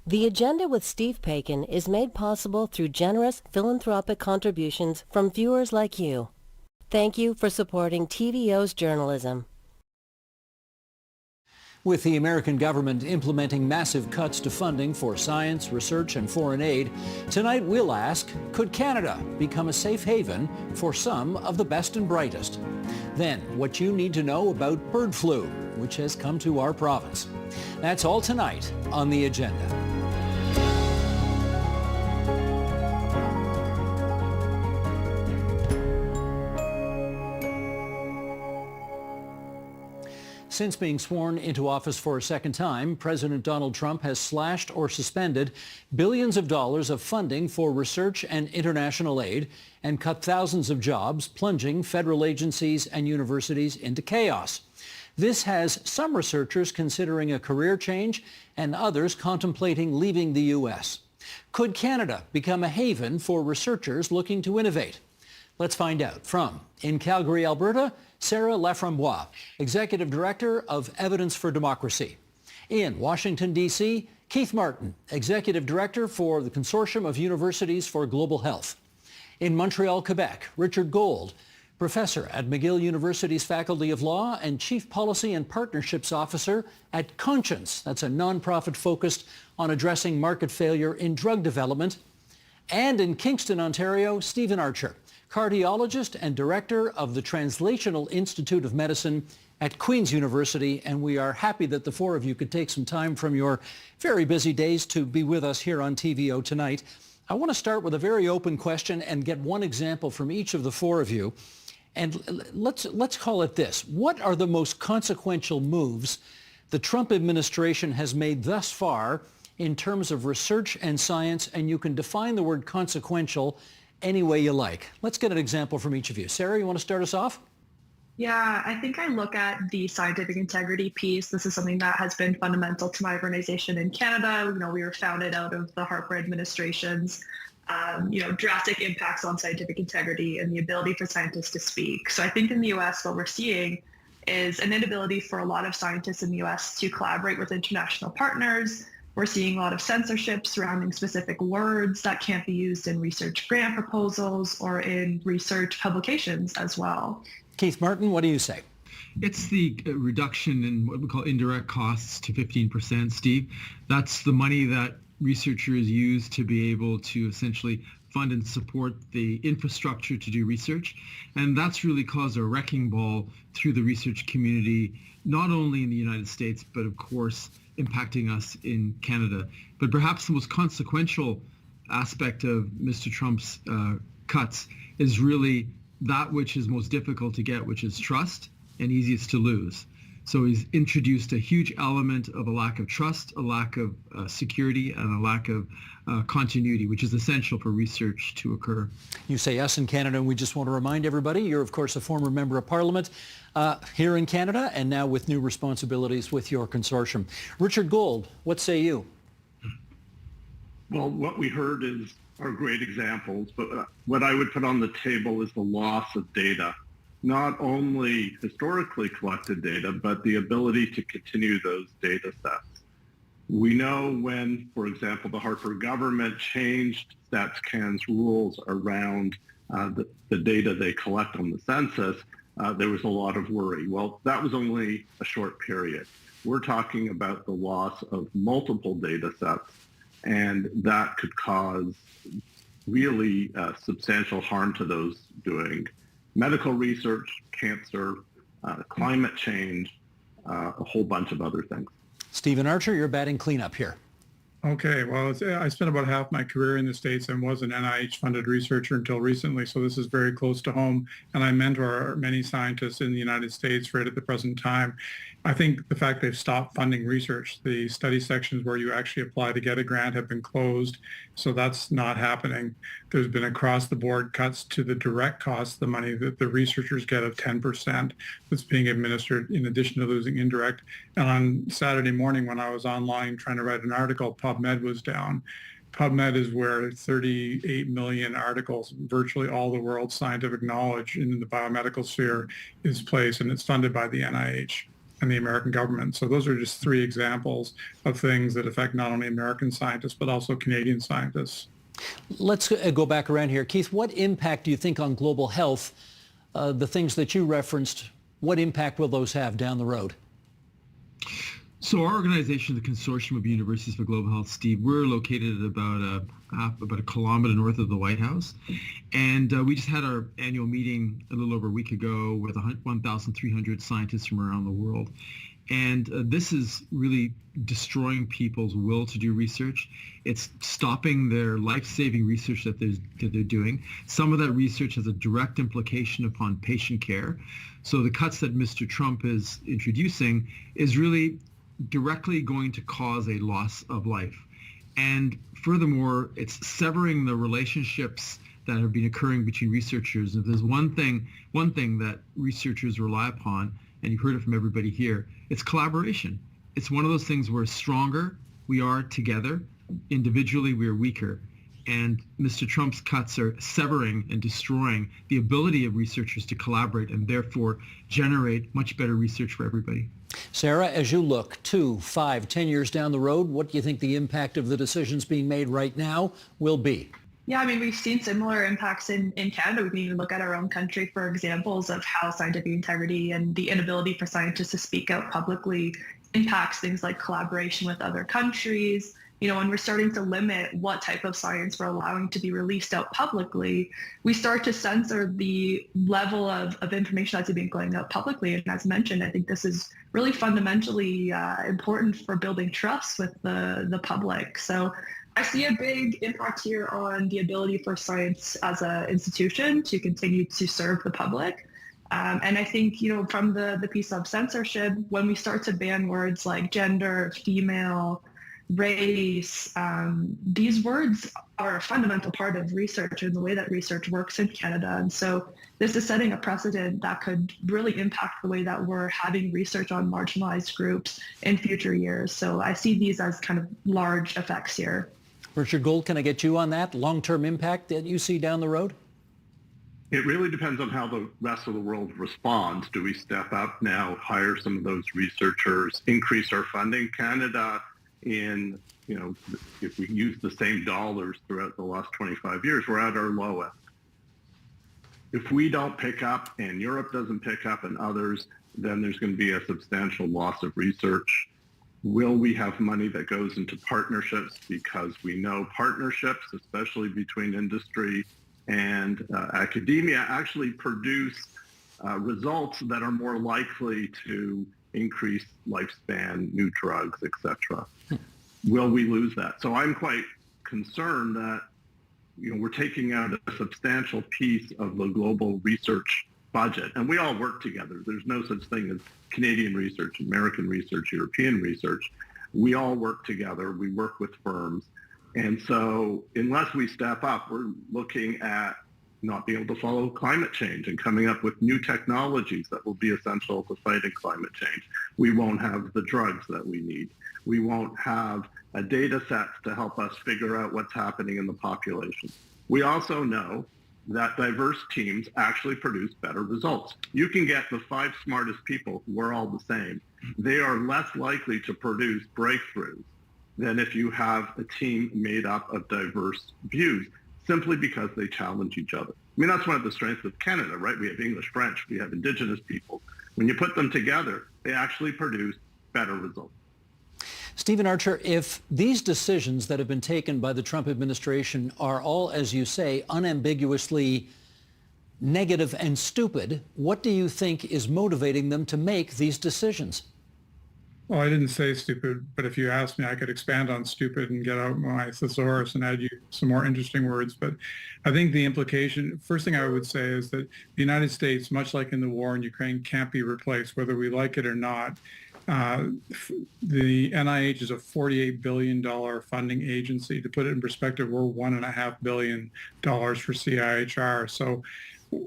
The Agenda with Steve Paikin is made possible through generous philanthropic contributions from viewers like you. Thank you for supporting TVO's journalism. With the American government implementing massive cuts to funding for science, research, and foreign aid, tonight we'll ask, could Canada become a safe haven for some of the best and brightest? Then, what you need to know about bird flu, which has come to our province. That's all tonight on The Agenda. Since being sworn into office for a second time, President Donald Trump has slashed or suspended billions of dollars of funding for research and international aid and cut thousands of jobs, plunging federal agencies and universities into chaos. This has some researchers considering a career change and others contemplating leaving the U.S. Could Canada become a haven for researchers looking to innovate? Let's find out from, in Calgary, Alberta, Sarah Laframboise, Executive Director of Evidence for Democracy. In Washington, D.C., Keith Martin, Executive Director for the Consortium of Universities for Global Health. In Montreal, Quebec, Richard Gold, Professor at McGill University's Faculty of Law and Chief Policy and Partnerships Officer at Conscience. That's a nonprofit focused on addressing market failure in drug development. And in Kingston, Ontario, Stephen Archer, cardiologist and director of the Translational Institute of Medicine at Queen's University, and we are happy that the four of you could take some time from your very busy days to be with us here on TVO tonight. I want to start with a very open question and get one example from each of the four of you. And let's call it this. What are the most consequential moves the Trump administration has made thus far in terms of research and science? And you can define the word consequential any way you like. Let's get an example from each of you. Sarah, you want to start us off? Yeah, I think I look at the scientific integrity piece. This is something that has been fundamental to my organization in Canada. We were founded out of the Harper administration's, drastic impacts on scientific integrity and the ability for scientists to speak. So I think in the U.S., what we're seeing is an inability for a lot of scientists in the U.S. to collaborate with international partners. We're seeing a lot of censorship surrounding specific words that can't be used in research grant proposals or in research publications as well. Keith Martin, what do you say? It's the reduction in what we call indirect costs to 15%, Steve. That's the money that researchers use to be able to essentially fund and support the infrastructure to do research. And that's really caused a wrecking ball through the research community, not only in the United States, but of course, impacting us in Canada. But perhaps the most consequential aspect of Mr. Trump's cuts is really that which is most difficult to get, which is trust and easiest to lose. So he's introduced a huge element of a lack of trust, a lack of security, and a lack of continuity, which is essential for research to occur. You say us in Canada, and we just want to remind everybody, you're of course a former member of Parliament here in Canada, and now with new responsibilities with your consortium. Richard Gold, what say you? Well, what we heard are great examples, but what I would put on the table is the loss of data. Not only historically collected data, but the ability to continue those data sets. We know when, for example, the Harper government changed StatsCan's rules around the data they collect on the census, there was a lot of worry. Well, that was only a short period. We're talking about the loss of multiple data sets, and that could cause really substantial harm to those doing medical research, cancer, climate change, a whole bunch of other things. Stephen Archer, you're batting cleanup here. Okay, well, I spent about half my career in the States and was an NIH-funded researcher until recently, so this is very close to home, and I mentor many scientists in the United States right at the present time. I think the fact they've stopped funding research, the study sections where you actually apply to get a grant have been closed, so that's not happening. There's been across-the-board cuts to the direct costs, the money that the researchers get of 10% that's being administered in addition to losing indirect. And on Saturday morning when I was online trying to write an article, PubMed was down. PubMed is where 38 million articles, virtually all the world's scientific knowledge in the biomedical sphere is placed, and it's funded by the NIH. and the American government. So those are just three examples of things that affect not only American scientists, but also Canadian scientists. Let's go back around here. Keith, what impact do you think on global health, the things that you referenced, what impact will those have down the road? So our organization, the Consortium of Universities for Global Health, Steve, we're located at about a kilometer north of the White House. And we just had our annual meeting a little over a week ago with 1,300 scientists from around the world. And this is really destroying people's will to do research. It's stopping their life-saving research that they're doing. Some of that research has a direct implication upon patient care. So the cuts that Mr. Trump is introducing is really directly going to cause a loss of life. And furthermore, it's severing the relationships that have been occurring between researchers. If there's one thing that researchers rely upon, and you've heard it from everybody here, it's collaboration. It's one of those things where stronger we are together, individually we are weaker. And Mr. Trump's cuts are severing and destroying the ability of researchers to collaborate and therefore generate much better research for everybody. Sarah, as you look 2, 5, 10 years down the road, what do you think the impact of the decisions being made right now will be? Yeah, I mean, we've seen similar impacts in Canada. We can even look at our own country for examples of how scientific integrity and the inability for scientists to speak out publicly impacts things like collaboration with other countries. You know, when we're starting to limit what type of science we're allowing to be released out publicly, we start to censor the level of information that's being going out publicly. And as mentioned, I think this is really fundamentally important for building trust with the public. So I see a big impact here on the ability for science as an institution to continue to serve the public. And I think, you know, from the piece of censorship, when we start to ban words like gender, female, race, these words are a fundamental part of research and the way that research works in Canada. And so this is setting a precedent that could really impact the way that we're having research on marginalized groups in future years. So I see these as kind of large effects here. Richard Gould, can I get you on that long-term impact that you see down the road? It really depends on how the rest of the world responds. Do we step up now, hire some of those researchers, increase our funding? Canada, if we use the same dollars throughout the last 25 years, we're at our lowest. If we don't pick up and Europe doesn't pick up and others, then there's going to be a substantial loss of research. Will we have money that goes into partnerships? Because we know partnerships, especially between industry and academia, actually produce results that are more likely to increase lifespan, new drugs, etc. Will we lose that? So I'm quite concerned that we're taking out a substantial piece of the global research budget, and we all work together. There's no such thing as Canadian research, American research, European research. We all work together. We work with firms. And so unless we step up, we're looking at not being able to follow climate change and coming up with new technologies that will be essential to fighting climate change. We won't have the drugs that we need. We won't have a data set to help us figure out what's happening in the population. We also know that diverse teams actually produce better results. You can get the 5 smartest people who are all the same. They are less likely to produce breakthroughs than if you have a team made up of diverse views, simply because they challenge each other. I mean, that's one of the strengths of Canada, right? We have English, French, we have Indigenous people. When you put them together, they actually produce better results. Stephen Archer, if these decisions that have been taken by the Trump administration are all, as you say, unambiguously negative and stupid, what do you think is motivating them to make these decisions? Well, I didn't say stupid, but if you asked me, I could expand on stupid and get out my thesaurus and add you some more interesting words. But I think the implication, first thing I would say is that the United States, much like in the war in Ukraine, can't be replaced, whether we like it or not. The NIH is a $48 billion funding agency. To put it in perspective, we're $1.5 billion for CIHR. So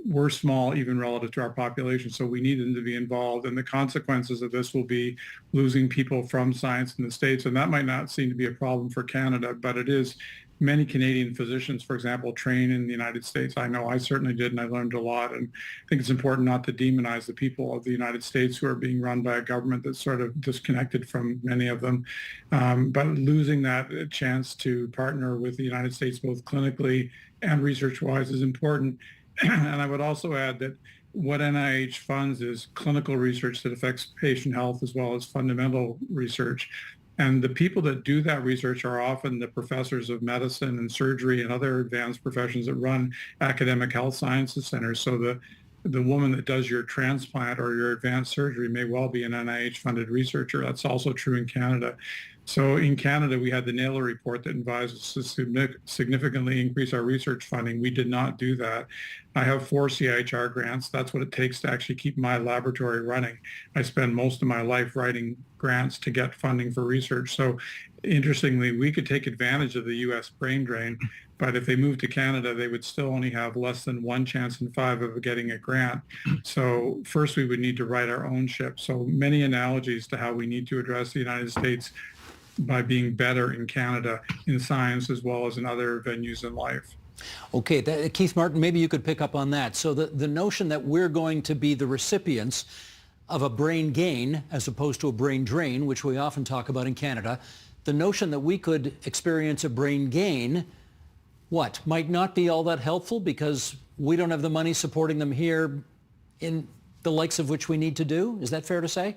we're small even relative to our population, so we need them to be involved. And the consequences of this will be losing people from science in the States. And that might not seem to be a problem for Canada, but it is many Canadian physicians, for example, train in the United States. I know I certainly did, and I learned a lot. And I think it's important not to demonize the people of the United States who are being run by a government that's sort of disconnected from many of them. But losing that chance to partner with the United States, both clinically and research-wise, is important. And I would also add that what NIH funds is clinical research that affects patient health as well as fundamental research. And the people that do that research are often the professors of medicine and surgery and other advanced professions that run academic health sciences centers. So the woman that does your transplant or your advanced surgery may well be an NIH-funded researcher. That's also true in Canada. So in Canada, we had the Naylor report that advised us to significantly increase our research funding. We did not do that. I have 4 CIHR grants. That's what it takes to actually keep my laboratory running. I spend most of my life writing grants to get funding for research. So interestingly, we could take advantage of the U.S. brain drain, but if they moved to Canada, they would still only have less than 1 chance in 5 of getting a grant. So first, we would need to write our own ship. So many analogies to how we need to address the United States by being better in Canada in science as well as in other venues in life. Okay, Keith Martin, maybe you could pick up on that. So the notion that we're going to be the recipients of a brain gain as opposed to a brain drain, which we often talk about in Canada, the notion that we could experience a brain gain, might not be all that helpful because we don't have the money supporting them here in the likes of which we need to do? Is that fair to say?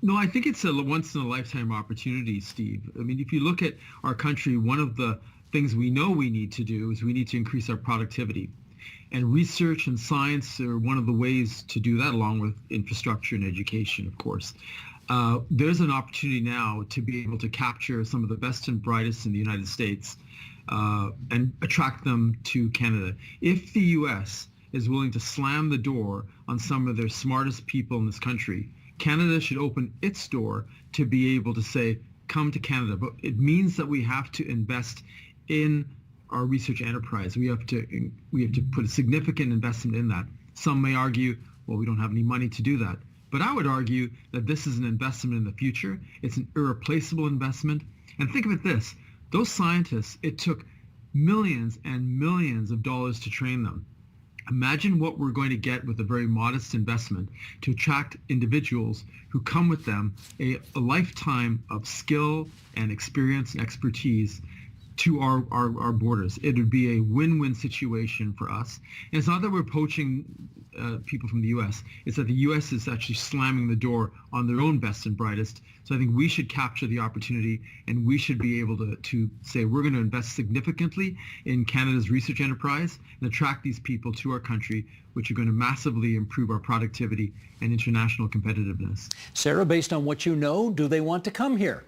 No, I think it's a once-in-a-lifetime opportunity, Steve. I mean, if you look at our country, one of the things we know we need to do is we need to increase our productivity. And research and science are one of the ways to do that, along with infrastructure and education, of course. There's an opportunity now to be able to capture some of the best and brightest in the United States and attract them to Canada. If the U.S. is willing to slam the door on some of their smartest people in this country, Canada should open its door to be able to say, come to Canada. But it means that we have to invest in our research enterprise. We have to put a significant investment in that. Some may argue, well, we don't have any money to do that. But I would argue that this is an investment in the future. It's an irreplaceable investment. And think of it this, those scientists, it took millions and millions of dollars to train them. Imagine what we're going to get with a very modest investment to attract individuals who come with them a lifetime of skill and experience and expertise to our borders. It would be a win-win situation for us. And it's not that we're poaching people from the U.S. It's that the U.S. is actually slamming the door on their own best and brightest. So I think we should capture the opportunity, and we should be able to say we're going to invest significantly in Canada's research enterprise and attract these people to our country, which are going to massively improve our productivity and international competitiveness. Sarah, based on what you know, do they want to come here?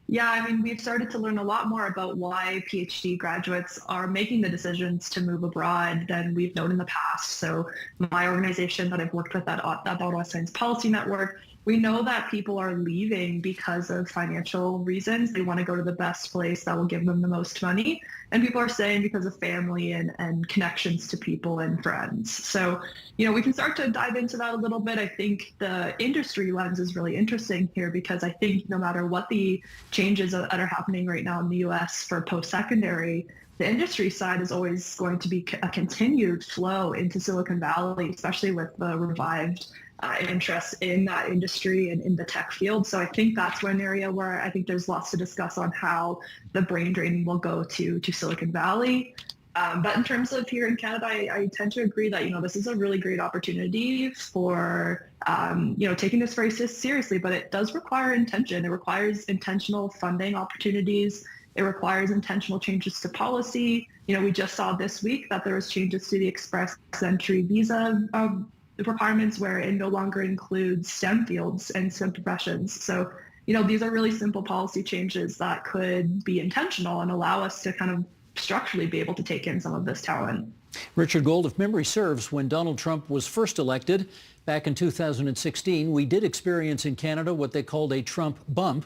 Yeah, I mean, we've started to learn a lot more about why PhD graduates are making the decisions to move abroad than we've known in the past. So my organization that I've worked with at Ottawa Science Policy Network, we know that people are leaving because of financial reasons. They want to go to the best place that will give them the most money. And people are staying because of family and connections to people and friends. So, we can start to dive into that a little bit. I think the industry lens is really interesting here because I think no matter what the changes that are happening right now in the U.S. for post-secondary, the industry side is always going to be a continued flow into Silicon Valley, especially with the revived interest in that industry and in the tech field. So I think that's one area where I think there's lots to discuss on how the brain drain will go to Silicon Valley. But in terms of here in Canada, I tend to agree that, this is a really great opportunity for, taking this very seriously, but it does require intention. It requires intentional funding opportunities. It requires intentional changes to policy. We just saw this week that there was changes to the express entry visa requirements where it no longer includes STEM fields and STEM professions. So, these are really simple policy changes that could be intentional and allow us to kind of structurally be able to take in some of this talent. Richard Gold, if memory serves, when Donald Trump was first elected back in 2016, we did experience in Canada what they called a Trump bump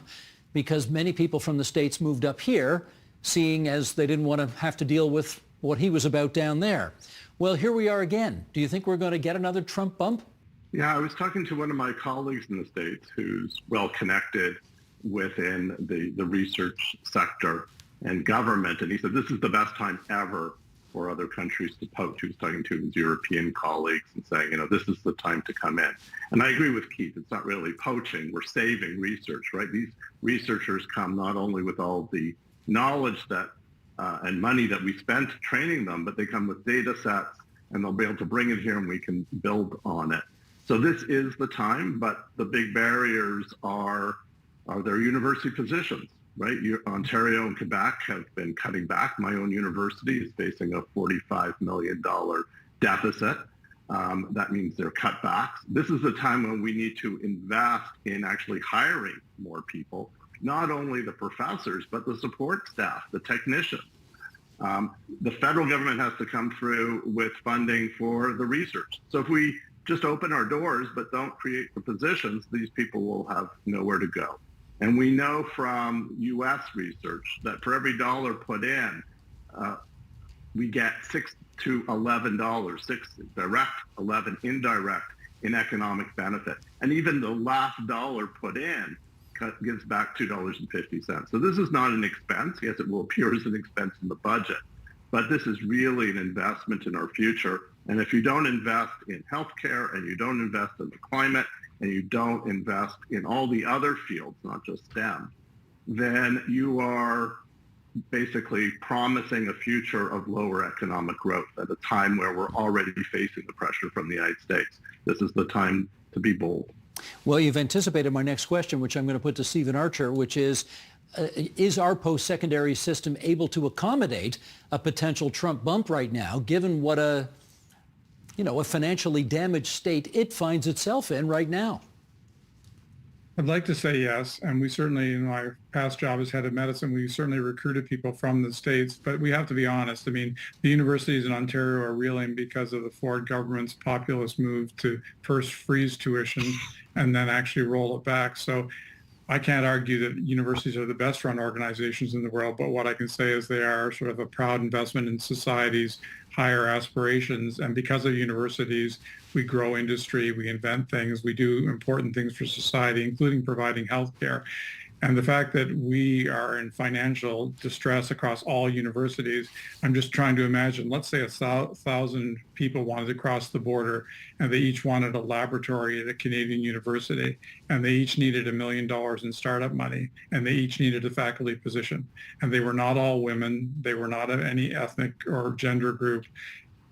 because many people from the States moved up here, seeing as they didn't want to have to deal with what he was about down there. Well, here we are again. Do you think we're going to get another Trump bump? Yeah, I was talking to one of my colleagues in the States who's well connected, within the research sector and government. And he said, this is the best time ever for other countries to poach. He was talking to his European colleagues and saying, this is the time to come in. And I agree with Keith. It's not really poaching. We're saving research, right? These researchers come not only with all the knowledge that and money that we spent training them, but they come with data sets and they'll be able to bring it here and we can build on it. So this is the time, but the big barriers are their university positions, right? Ontario and Quebec have been cutting back. My own university is facing a $45 million deficit. That means they're cut back. This is the time when we need to invest in actually hiring more people, not only the professors, but the support staff, the technicians. The federal government has to come through with funding for the research. So if we just open our doors but don't create the positions, these people will have nowhere to go. And we know from U.S. research that for every dollar put in, we get $6 to $11, 6 direct, 11 indirect in economic benefit. And even the last dollar put in gives back $2.50. So this is not an expense. Yes, it will appear as an expense in the budget, but this is really an investment in our future. And if you don't invest in healthcare and you don't invest in the climate and you don't invest in all the other fields, not just STEM, then you are basically promising a future of lower economic growth at a time where we're already facing the pressure from the United States. This is the time to be bold. Well, you've anticipated my next question, which I'm going to put to Stephen Archer, which is our post-secondary system able to accommodate a potential Trump bump right now, given what a financially damaged state it finds itself in right now? I'd like to say yes, and we certainly, in my past job as head of medicine, we certainly recruited people from the States, but we have to be honest. I mean, the universities in Ontario are reeling because of the Ford government's populist move to first freeze tuition and then actually roll it back. So I can't argue that universities are the best run organizations in the world, but what I can say is they are sort of a proud investment in society's higher aspirations. And because of universities, we grow industry, we invent things, we do important things for society, including providing health care. And the fact that we are in financial distress across all universities, I'm just trying to imagine, let's say 1,000 people wanted to cross the border and they each wanted a laboratory at a Canadian university and they each needed $1 million in startup money and they each needed a faculty position. And they were not all women, they were not of any ethnic or gender group.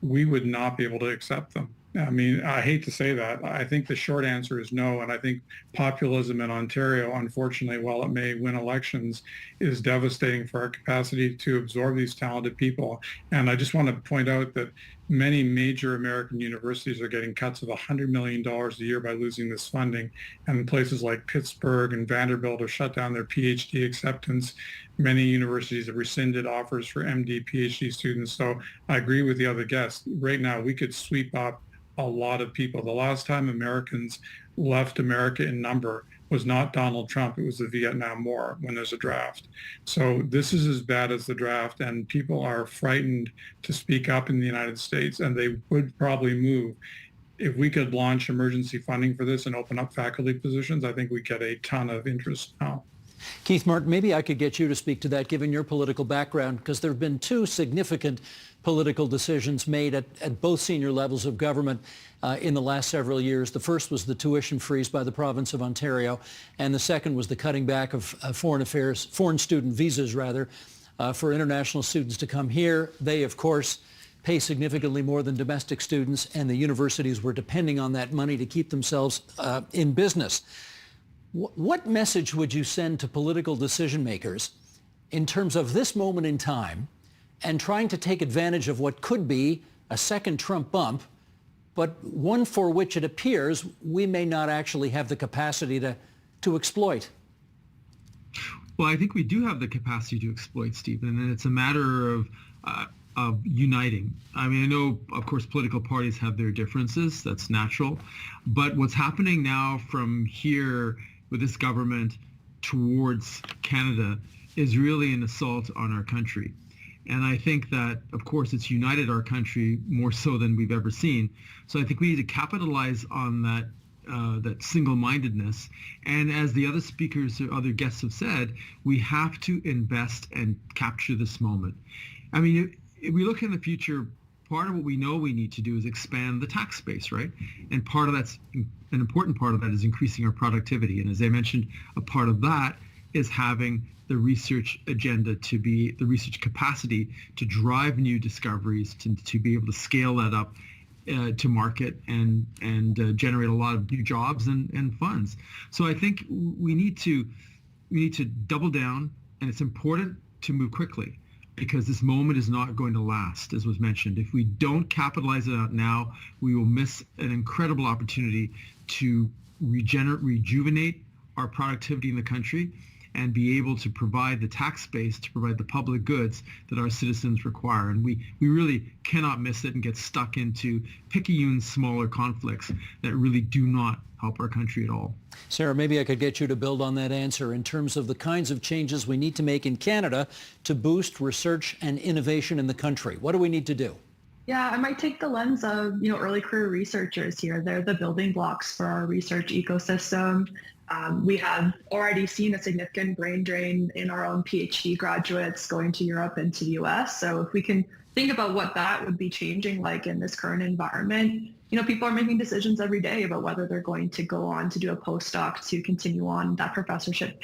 We would not be able to accept them. I mean, I hate to say that. I think the short answer is no. And I think populism in Ontario, unfortunately, while it may win elections, is devastating for our capacity to absorb these talented people. And I just want to point out that many major American universities are getting cuts of $100 million a year by losing this funding. And places like Pittsburgh and Vanderbilt have shut down their PhD acceptance. Many universities have rescinded offers for MD, PhD students. So I agree with the other guests. Right now, we could sweep up a lot of people. The last time Americans left America in number was not Donald Trump. It was the Vietnam War when there's a draft. So this is as bad as the draft, and people are frightened to speak up in the United States, and they would probably move. If we could launch emergency funding for this and open up faculty positions, I think we'd get a ton of interest now. Keith Martin, maybe I could get you to speak to that, given your political background, because there have been two significant political decisions made at both senior levels of government in the last several years. The first was the tuition freeze by the province of Ontario, and the second was the cutting back of foreign student visas, for international students to come here. They, of course, pay significantly more than domestic students, and the universities were depending on that money to keep themselves in business. What message would you send to political decision makers in terms of this moment in time and trying to take advantage of what could be a second Trump bump, but one for which it appears we may not actually have the capacity to exploit? Well, I think we do have the capacity to exploit, Stephen, and it's a matter of uniting. I mean, I know, of course, political parties have their differences. That's natural. But what's happening now from here with this government towards Canada is really an assault on our country. And I think that, of course, it's united our country more so than we've ever seen. So I think we need to capitalize on that that single-mindedness. And as the other speakers or other guests have said, we have to invest and capture this moment. I mean, if we look in the future, part of what we know we need to do is expand the tax base, right? And part of that's an important part of that is increasing our productivity. And as I mentioned, a part of that is having the research agenda, to be the research capacity to drive new discoveries, to be able to scale that up to market and generate a lot of new jobs and funds. So I think we need to double down, and it's important to move quickly, because this moment is not going to last, as was mentioned. If we don't capitalize it out now, we will miss an incredible opportunity to rejuvenate our productivity in the country and be able to provide the tax base to provide the public goods that our citizens require. And we really cannot miss it and get stuck into picayune smaller conflicts that really do not help our country at all. Sarah, maybe I could get you to build on that answer in terms of the kinds of changes we need to make in Canada to boost research and innovation in the country. What do we need to do? Yeah, I might take the lens of, early career researchers here. They're the building blocks for our research ecosystem. We have already seen a significant brain drain in our own PhD graduates going to Europe and to the US. So if we can think about what that would be changing like in this current environment, people are making decisions every day about whether they're going to go on to do a postdoc to continue on that professorship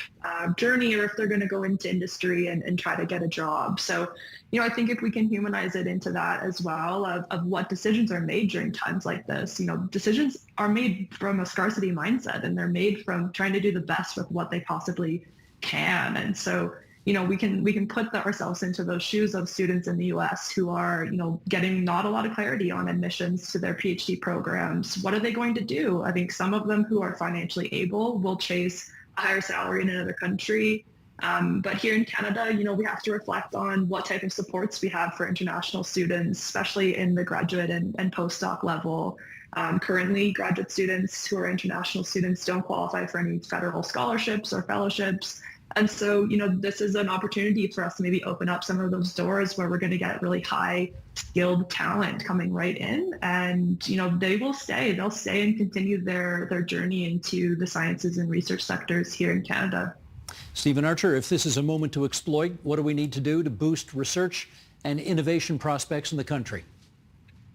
journey, or if they're going to go into industry and try to get a job. So, I think if we can humanize it into that as well of what decisions are made during times like this, decisions are made from a scarcity mindset, and they're made from trying to do the best with what they possibly can. And so, we can put ourselves into those shoes of students in the U.S. who are, getting not a lot of clarity on admissions to their PhD programs. What are they going to do? I think some of them who are financially able will chase a higher salary in another country. But here in Canada, we have to reflect on what type of supports we have for international students, especially in the graduate and postdoc level. Currently, graduate students who are international students don't qualify for any federal scholarships or fellowships. And so, this is an opportunity for us to maybe open up some of those doors where we're going to get really high skilled talent coming right in. And, they will stay. They'll stay and continue their journey into the sciences and research sectors here in Canada. Stephen Archer, if this is a moment to exploit, what do we need to do to boost research and innovation prospects in the country?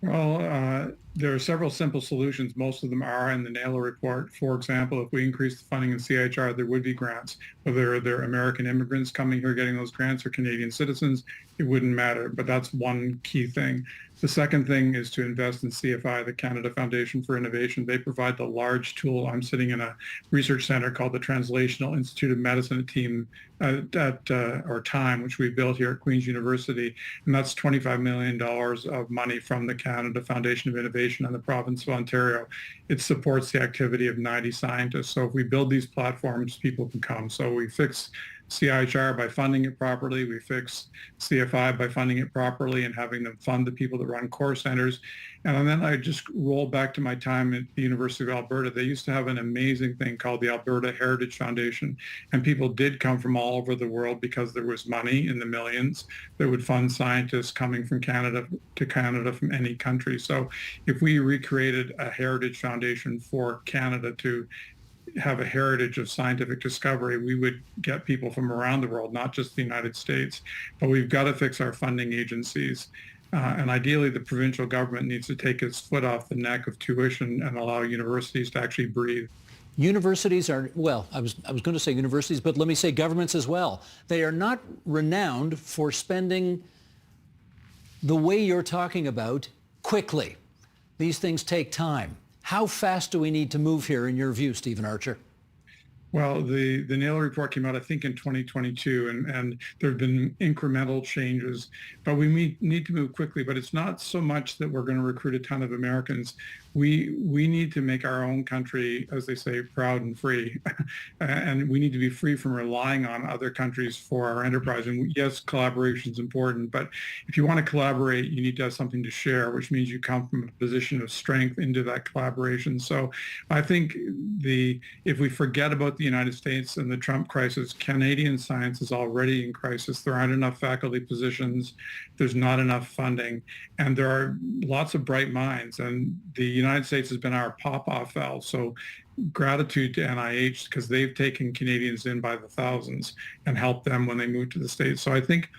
Well, there are several simple solutions. Most of them are in the NAILO report. For example, if we increase the funding in CIHR, there would be grants. Whether they're American immigrants coming here getting those grants or Canadian citizens, it wouldn't matter. But that's one key thing. The second thing is to invest in CFI, the Canada Foundation for Innovation. They provide the large tool. I'm sitting in a research center called the Translational Institute of Medicine team or TIME, which we built here at Queen's University. And that's $25 million of money from the Canada Foundation of Innovation and the province of Ontario. It supports the activity of 90 scientists. So if we build these platforms, people can come. So we fix CIHR by funding it properly. We fix CFI by funding it properly and having them fund the people that run core centers. And then I just roll back to my time at the University of Alberta. They used to have an amazing thing called the Alberta Heritage Foundation. And people did come from all over the world because there was money in the millions that would fund scientists coming from Canada to Canada from any country. So if we recreated a heritage foundation for Canada to have a heritage of scientific discovery, we would get people from around the world, not just the United States. But we've got to fix our funding agencies. And ideally, the provincial government needs to take its foot off the neck of tuition and allow universities to actually breathe. Universities are, well, I was going to say universities, but let me say governments as well. They are not renowned for spending the way you're talking about quickly. These things take time. How fast do we need to move here, in your view, Stephen Archer? Well, the NAILO report came out, I think, in 2022, and there have been incremental changes, but we need to move quickly. But it's not so much that we're going to recruit a ton of Americans. We need to make our own country, as they say, proud and free. And we need to be free from relying on other countries for our enterprise. And yes, collaboration is important, but if you want to collaborate, you need to have something to share, which means you come from a position of strength into that collaboration. So I think if we forget about the United States and the Trump crisis, Canadian science is already in crisis. There aren't enough faculty positions. There's not enough funding. And there are lots of bright minds. And the United States has been our pop-off valve. So gratitude to NIH because they've taken Canadians in by the thousands and helped them when they moved to the States. So I think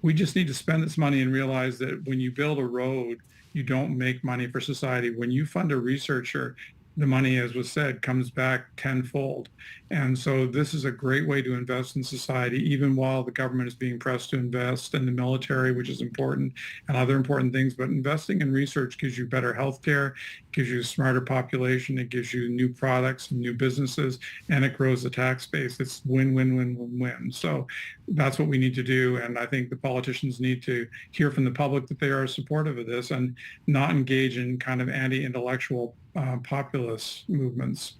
we just need to spend this money and realize that when you build a road, you don't make money for society. When you fund a researcher, the money, as was said, comes back tenfold. And so this is a great way to invest in society, even while the government is being pressed to invest in the military, which is important, and other important things. But investing in research gives you better healthcare, gives you a smarter population, it gives you new products, new businesses, and it grows the tax base. It's win, win, win, win, win. So that's what we need to do. And I think the politicians need to hear from the public that they are supportive of this and not engage in kind of anti-intellectual populist movements.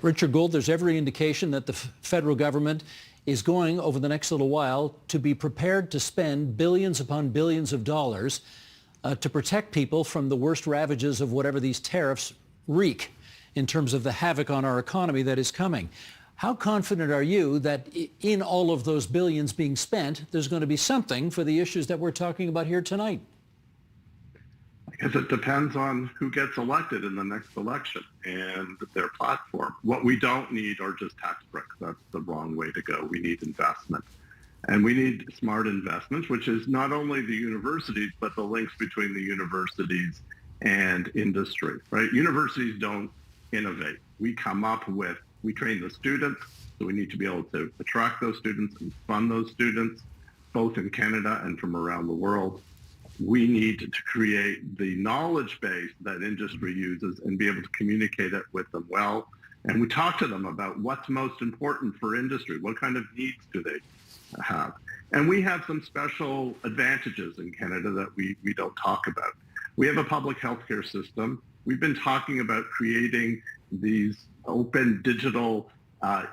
Richard Gould, there's every indication that the federal government is going over the next little while to be prepared to spend billions upon billions of dollars to protect people from the worst ravages of whatever these tariffs wreak in terms of the havoc on our economy that is coming. How confident are you that in all of those billions being spent, there's going to be something for the issues that we're talking about here tonight? Because it depends on who gets elected in the next election and their platform. What we don't need are just tax breaks. That's the wrong way to go. We need investment. And we need smart investments, which is not only the universities, but the links between the universities and industry, right? Universities don't innovate. We train the students, so we need to be able to attract those students and fund those students, both in Canada and from around the world. We need to create the knowledge base that industry uses and be able to communicate it with them well. And we talk to them about what's most important for industry. What kind of needs do they have? And we have some special advantages in Canada that we don't talk about. We have a public healthcare system. We've been talking about creating these open digital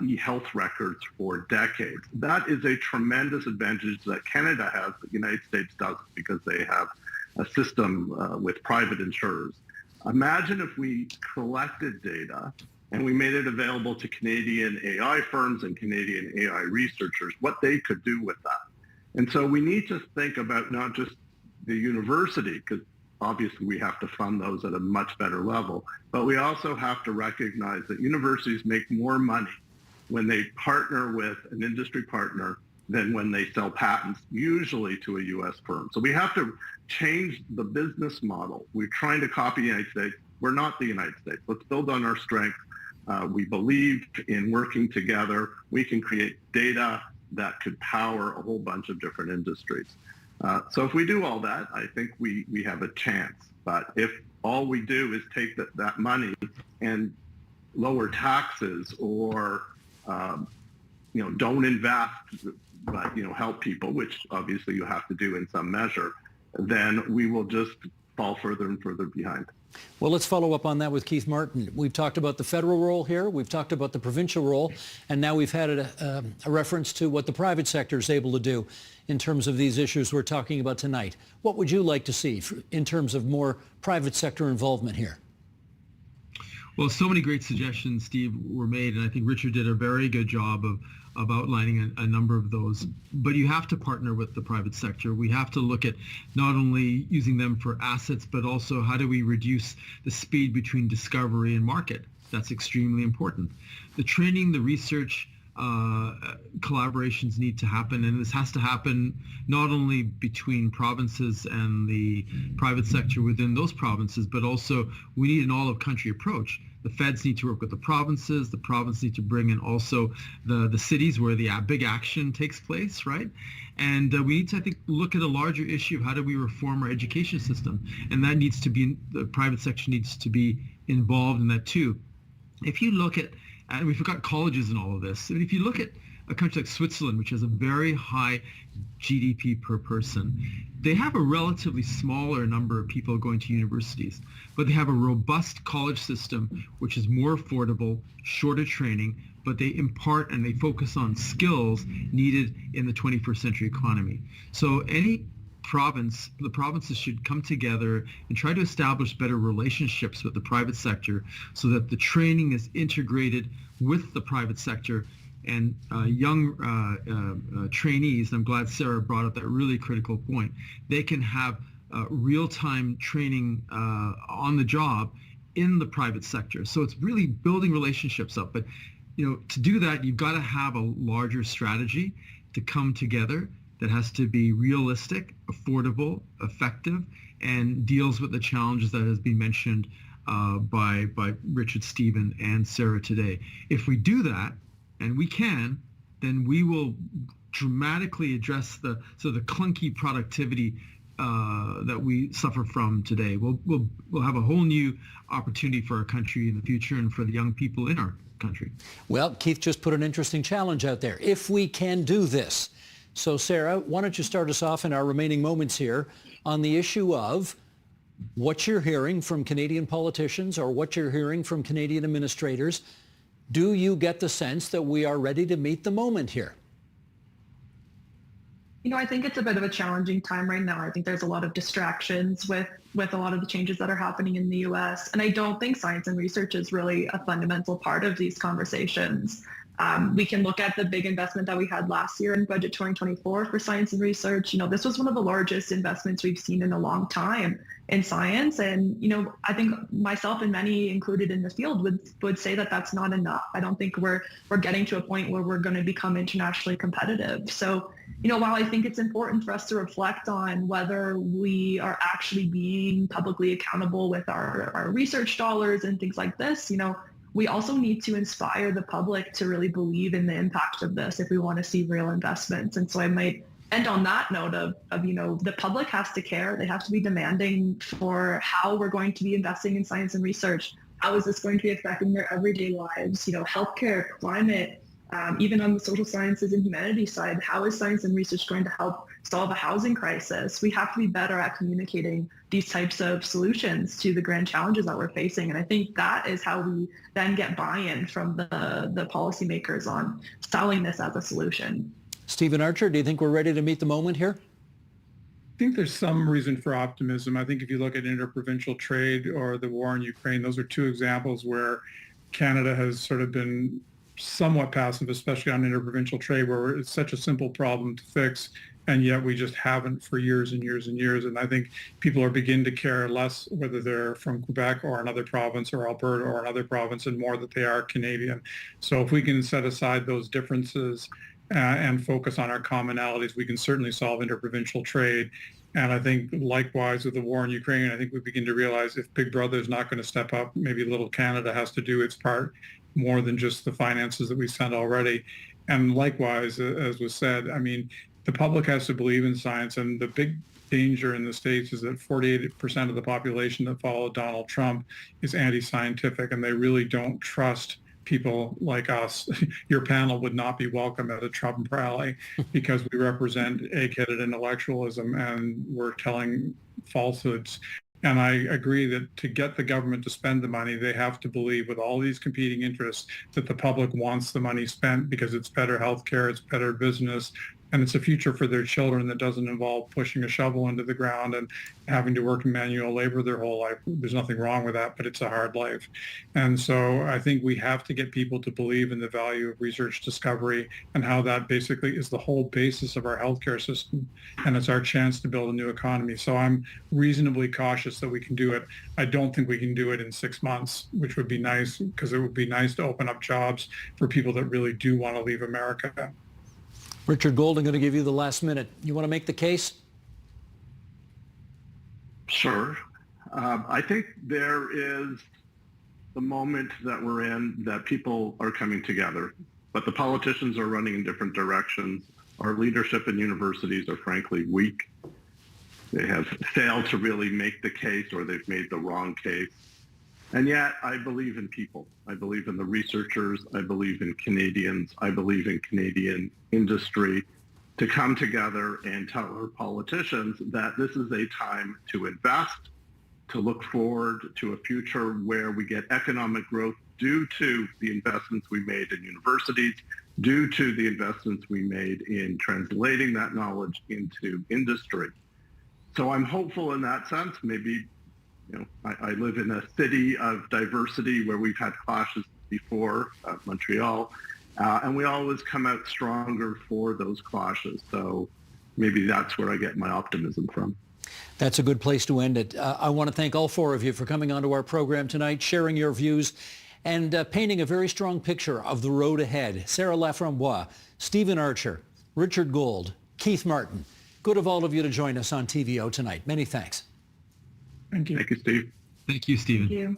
e-health records for decades. That is a tremendous advantage that Canada has, but the United States doesn't because they have a system with private insurers. Imagine if we collected data and we made it available to Canadian AI firms and Canadian AI researchers, what they could do with that. And so we need to think about not just the university, because obviously we have to fund those at a much better level, but we also have to recognize that universities make more money when they partner with an industry partner than when they sell patents, usually to a U.S. firm. So we have to change the business model. We're trying to copy the United States. We're not the United States. Let's build on our strength. We believe in working together. We can create data that could power a whole bunch of different industries. So if we do all that, I think we have a chance. But if all we do is take that money and lower taxes or don't invest, but help people, which obviously you have to do in some measure, then we will just fall further and further behind. Well, let's follow up on that with Keith Martin. We've talked about the federal role here. We've talked about the provincial role. And now we've had a reference to what the private sector is able to do in terms of these issues we're talking about tonight. What would you like to see in terms of more private sector involvement here? Well, so many great suggestions, Steve, were made, and I think Richard did a very good job of outlining a number of those. But you have to partner with the private sector. We have to look at not only using them for assets, but also how do we reduce the speed between discovery and market. That's extremely important. The training, the research, collaborations need to happen, and this has to happen not only between provinces and the private sector within those provinces, but also we need an all-of-country approach. The feds need to work with the provinces need to bring in also the cities where the big action takes place, right? And we need to, I think, look at a larger issue of how do we reform our education system, and that needs to be, the private sector needs to be involved in that too. If you look at, and we forgot colleges in all of this. I mean, if you look at a country like Switzerland, which has a very high GDP per person, they have a relatively smaller number of people going to universities, but they have a robust college system, which is more affordable, shorter training, but they impart and they focus on skills needed in the 21st century economy. So the provinces should come together and try to establish better relationships with the private sector so that the training is integrated with the private sector, and young trainees, and I'm glad Sarah brought up that really critical point, they can have real-time training on the job in the private sector. So it's really building relationships up. But to do that, you've got to have a larger strategy to come together that has to be realistic, affordable, effective, and deals with the challenges that has been mentioned by Richard, Stephen, and Sarah today. If we do that, and we can, then we will dramatically address the clunky productivity that we suffer from today. We'll have a whole new opportunity for our country in the future and for the young people in our country. Well, Keith just put an interesting challenge out there. If we can do this. So Sarah, why don't you start us off in our remaining moments here on the issue of what you're hearing from Canadian politicians or what you're hearing from Canadian administrators. Do you get the sense that we are ready to meet the moment here? I think it's a bit of a challenging time right now. I think there's a lot of distractions with a lot of the changes that are happening in the U.S. And I don't think science and research is really a fundamental part of these conversations. We can look at the big investment that we had last year in Budget 2024 for science and research. This was one of the largest investments we've seen in a long time in science. And, I think myself and many included in the field would say that that's not enough. I don't think we're getting to a point where we're going to become internationally competitive. So, while I think it's important for us to reflect on whether we are actually being publicly accountable with our research dollars and things like this, we also need to inspire the public to really believe in the impact of this if we want to see real investments. And so I might end on that note of the public has to care. They have to be demanding for how we're going to be investing in science and research. How is this going to be affecting their everyday lives? Healthcare, climate, even on the social sciences and humanities side, how is science and research going to help solve a housing crisis? We have to be better at communicating these types of solutions to the grand challenges that we're facing. And I think that is how we then get buy-in from the policymakers on selling this as a solution. Stephen Archer, do you think we're ready to meet the moment here? I think there's some reason for optimism. I think if you look at interprovincial trade or the war in Ukraine, those are two examples where Canada has sort of been somewhat passive, especially on interprovincial trade, where it's such a simple problem to fix, and yet we just haven't for years and years and years. And I think people are beginning to care less whether they're from Quebec or another province or Alberta or another province, and more that they are Canadian. So if we can set aside those differences and focus on our commonalities, we can certainly solve interprovincial trade. And I think likewise with the war in Ukraine, I think we begin to realize if Big Brother is not going to step up, maybe little Canada has to do its part more than just the finances that we send already. And likewise, as was said, I mean, the public has to believe in science. And the big danger in the States is that 48% of the population that follow Donald Trump is anti-scientific, and they really don't trust people like us. Your panel would not be welcome at a Trump rally because we represent egg-headed intellectualism and we're telling falsehoods. And I agree that to get the government to spend the money, they have to believe with all these competing interests that the public wants the money spent because it's better healthcare, it's better business, and it's a future for their children that doesn't involve pushing a shovel into the ground and having to work in manual labor their whole life. There's nothing wrong with that, but it's a hard life. And so I think we have to get people to believe in the value of research discovery and how that basically is the whole basis of our healthcare system. And it's our chance to build a new economy. So I'm reasonably cautious that we can do it. I don't think we can do it in 6 months, which would be nice because it would be nice to open up jobs for people that really do want to leave America. Richard Gold, I'm going to give you the last minute. You want to make the case? Sure. I think there is the moment that we're in that people are coming together, but the politicians are running in different directions. Our leadership in universities are frankly weak. They have failed to really make the case, or they've made the wrong case. And yet I believe in people. I believe in the researchers. I believe in Canadians. I believe in Canadian industry to come together and tell our politicians that this is a time to invest, to look forward to a future where we get economic growth due to the investments we made in universities, due to the investments we made in translating that knowledge into industry. So I'm hopeful in that sense. Maybe I live in a city of diversity where we've had clashes before, Montreal, and we always come out stronger for those clashes. So maybe that's where I get my optimism from. That's a good place to end it. I want to thank all four of you for coming onto our program tonight, sharing your views, and painting a very strong picture of the road ahead. Sarah Laframboise, Stephen Archer, Richard Gold, Keith Martin. Good of all of you to join us on TVO tonight. Many thanks. Thank you. Thank you, Steve. Thank you, Stephen. Thank you.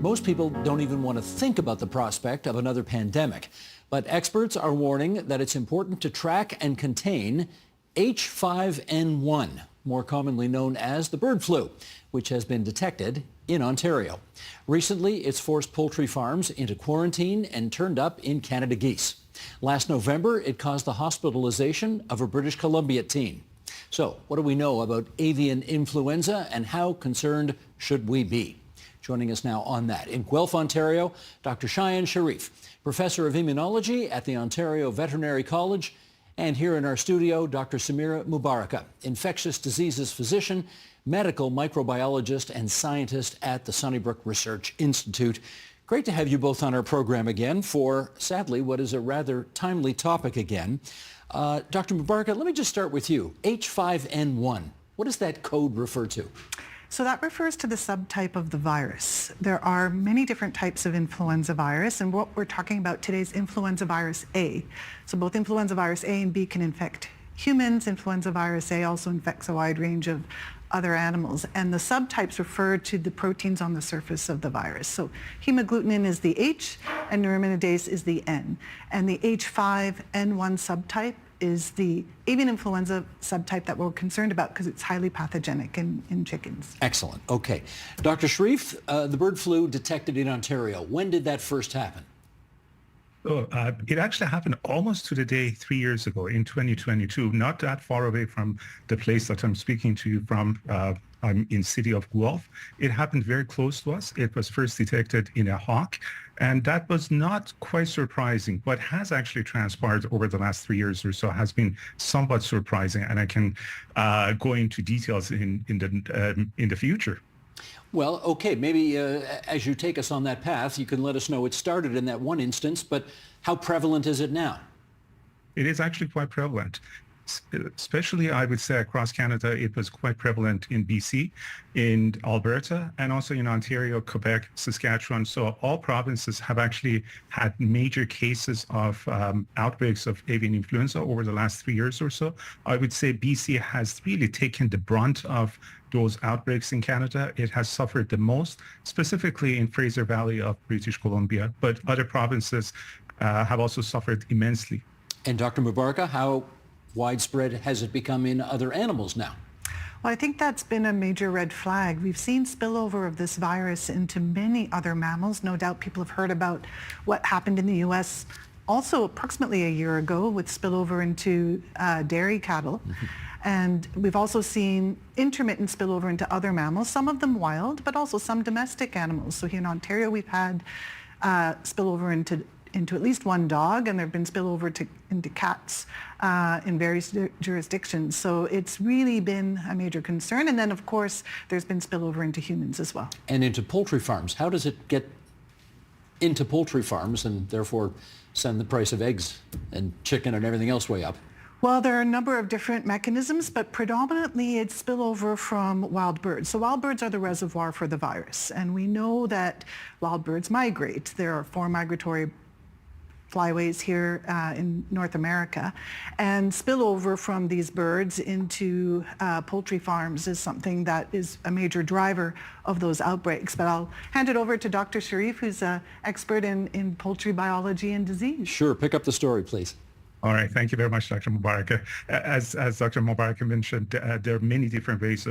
Most people don't even want to think about the prospect of another pandemic, but experts are warning that it's important to track and contain H5N1, more commonly known as the bird flu, which has been detected in Ontario. Recently, it's forced poultry farms into quarantine and turned up in Canada geese. Last November, it caused the hospitalization of a British Columbia teen. So, what do we know about avian influenza, and how concerned should we be? Joining us now on that, in Guelph, Ontario, Dr. Cheyenne Sharif, Professor of Immunology at the Ontario Veterinary College, and here in our studio, Dr. Samira Mubaraka, infectious diseases physician, medical microbiologist, and scientist at the Sunnybrook Research Institute. Great to have you both on our program again for, sadly, what is a rather timely topic again. Dr. Mubaraka, let me just start with you. H5N1, what does that code refer to? So that refers to the subtype of the virus. There are many different types of influenza virus, and what we're talking about today is influenza virus A. So both influenza virus A and B can infect humans. Influenza virus A also infects a wide range of other animals, and the subtypes refer to the proteins on the surface of the virus. So hemagglutinin is the H and neuraminidase is the N, and the H5N1 subtype is the avian influenza subtype that we're concerned about because it's highly pathogenic in chickens. Excellent. Okay. Dr. Sharif, the bird flu detected in Ontario. When did that first happen? It actually happened almost to the day 3 years ago in 2022, not that far away from the place that I'm speaking to you from. I'm in city of Guelph. It happened very close to us. It was first detected in a hawk, and that was not quite surprising. What has actually transpired over the last 3 years or so has been somewhat surprising, and I can go into details in the future. Well, okay, maybe as you take us on that path, you can let us know it started in that one instance, but how prevalent is it now? It is actually quite prevalent. Especially, I would say, across Canada, it was quite prevalent in BC, in Alberta, and also in Ontario, Quebec, Saskatchewan. So all provinces have actually had major cases of outbreaks of avian influenza over the last 3 years or so. I would say BC has really taken the brunt of those outbreaks in Canada. It has suffered the most, specifically in Fraser Valley of British Columbia, but other provinces have also suffered immensely. And Dr. Mubaraka, how widespread has it become in other animals now? Well, I think that's been a major red flag. We've seen spillover of this virus into many other mammals. No doubt people have heard about what happened in the U.S. also approximately a year ago with spillover into dairy cattle. Mm-hmm. And we've also seen intermittent spillover into other mammals, some of them wild, but also some domestic animals. So here in Ontario, we've had spillover into at least one dog, and there have been spillover into cats in various jurisdictions. So it's really been a major concern. And then, of course, there's been spillover into humans as well. And into poultry farms. How does it get into poultry farms and therefore send the price of eggs and chicken and everything else way up? Well, there are a number of different mechanisms, but predominantly it's spillover from wild birds. So wild birds are the reservoir for the virus, and we know that wild birds migrate. There are 4 migratory flyways here in North America, and spillover from these birds into poultry farms is something that is a major driver of those outbreaks. But I'll hand it over to Dr. Sharif, who's an expert in poultry biology and disease. Sure, pick up the story, please. All right. Thank you very much, Dr. Mubaraka. As Dr. Mubaraka mentioned, there are many different ways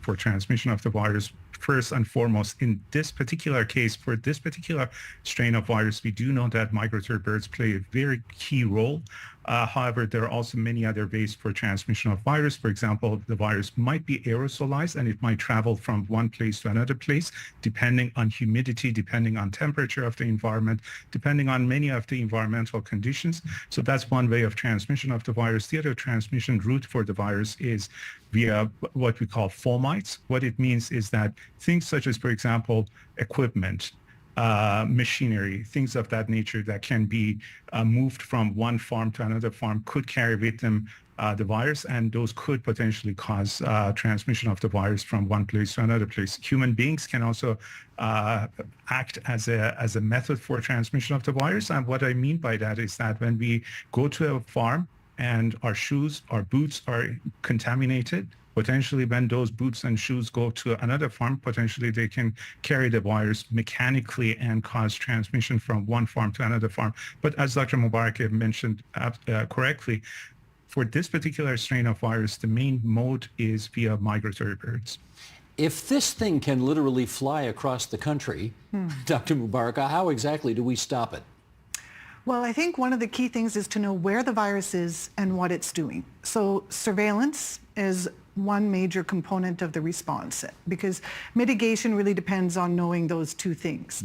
for transmission of the virus. First and foremost, in this particular case, for this particular strain of virus, we do know that migratory birds play a very key role. However, there are also many other ways for transmission of virus. For example, the virus might be aerosolized and it might travel from one place to another place, depending on humidity, depending on temperature of the environment, depending on many of the environmental conditions. So that's one way of transmission of the virus. The other transmission route for the virus is via what we call fomites. What it means is that things such as, for example, equipment, machinery, things of that nature that can be moved from one farm to another farm could carry with them the virus, and those could potentially cause transmission of the virus from one place to another place. Human beings can also act as a method for transmission of the virus. And what I mean by that is that when we go to a farm and our shoes, our boots are contaminated, potentially when those boots and shoes go to another farm, potentially they can carry the virus mechanically and cause transmission from one farm to another farm. But as Dr. Mubarak mentioned correctly, for this particular strain of virus, the main mode is via migratory birds. If this thing can literally fly across the country, Dr. Mubarak, how exactly do we stop it? Well, I think one of the key things is to know where the virus is and what it's doing. So surveillance is one major component of the response, because mitigation really depends on knowing those two things.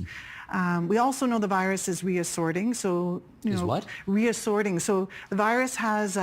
We also know the virus is reassorting. So, what? Reassorting. So the virus has,